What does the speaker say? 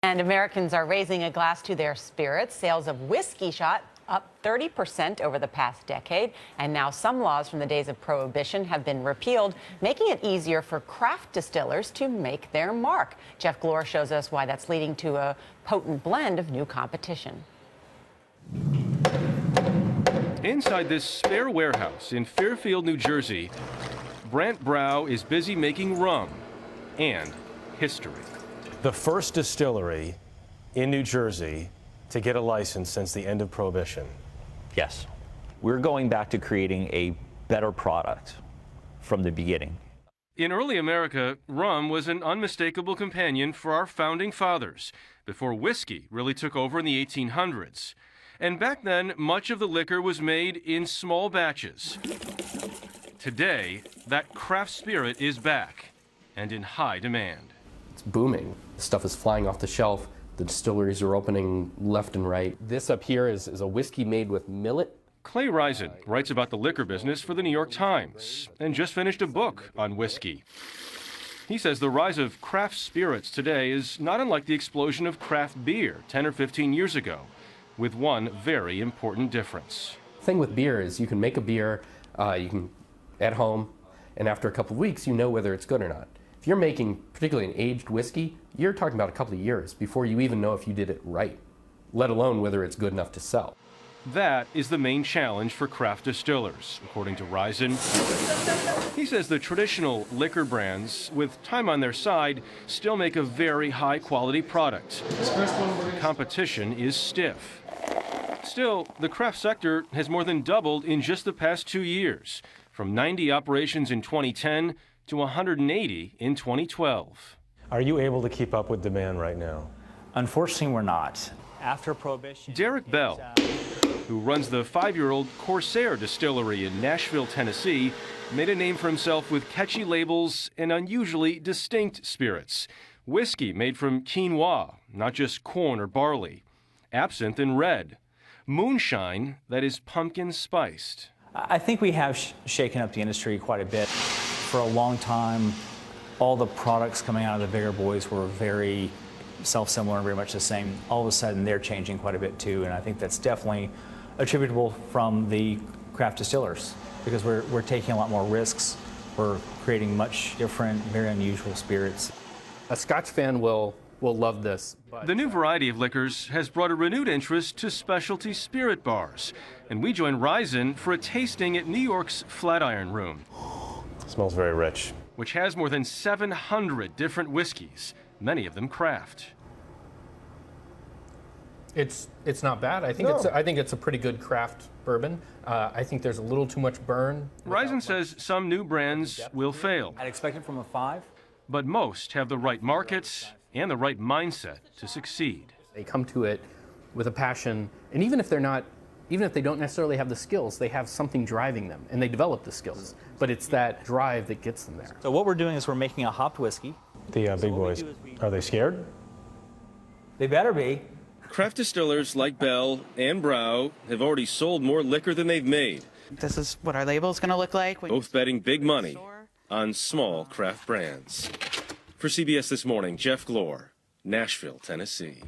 And Americans are raising a glass to their spirits. Sales of whiskey shot up 30% over the past decade. And now some laws from the days of Prohibition have been repealed, making it easier for craft distillers to make their mark. Jeff Glor shows us why that's leading to a potent blend of new competition. Inside this spare warehouse in Fairfield, New Jersey, Brant Brow is busy making rum and history. The first distillery in New Jersey to get a license since the end of Prohibition. Yes. We're going back to creating a better product from the beginning. In early America, rum was an unmistakable companion for our founding fathers, before whiskey really took over in the 1800s. And back then, much of the liquor was made in small batches. Today, that craft spirit is back and in high demand. It's booming. Stuff is flying off the shelf. The distilleries are opening left and right. This up here is a whiskey made with millet. Clay Risen writes about the liquor business for the New York Times and just finished a book on whiskey. He says the rise of craft spirits today is not unlike the explosion of craft beer 10 or 15 years ago, with one very important difference. The thing with beer is you can make a beer at home, and after a couple of weeks, you know whether it's good or not. If you're making particularly an aged whiskey, you're talking about a couple of years before you even know if you did it right, let alone whether it's good enough to sell. That is the main challenge for craft distillers, according to Risen. He says the traditional liquor brands, with time on their side, still make a very high-quality product. The competition is stiff. Still, the craft sector has more than doubled in just the past 2 years, from 90 operations in 2010 to 180 in 2012. Are you able to keep up with demand right now? Unfortunately, we're not. After Prohibition... Derek Bell, who runs the 5-year-old Corsair distillery in Nashville, Tennessee, made a name for himself with catchy labels and unusually distinct spirits. Whiskey made from quinoa, not just corn or barley. Absinthe and red. Moonshine that is pumpkin spiced. I think we have shaken up the industry quite a bit. For a long time, all the products coming out of the bigger boys were very self-similar and very much the same. All of a sudden, they're changing quite a bit too, and I think that's definitely attributable from the craft distillers, because we're taking a lot more risks. We're creating much different, very unusual spirits. A Scotch fan will love this. The new variety of liquors has brought a renewed interest to specialty spirit bars, and we join Risen for a tasting at New York's Flatiron Room. Smells very rich. Which has more than 700 different whiskeys, many of them craft. It's not bad. I think it's a pretty good craft bourbon. I think there's a little too much burn. Risen says some new brands will fail. I'd expect it from a 5. But most have the right markets and the right mindset to succeed. They come to it with a passion, and even if they don't necessarily have the skills, they have something driving them, and they develop the skills. But it's that drive that gets them there. So what we're doing is we're making a hopped whiskey. The big boys, are they scared? They better be. Craft distillers like Bell and Brow have already sold more liquor than they've made. This is what our label is going to look like. Both betting big money on small craft brands. For CBS This Morning, Jeff Glor, Nashville, Tennessee.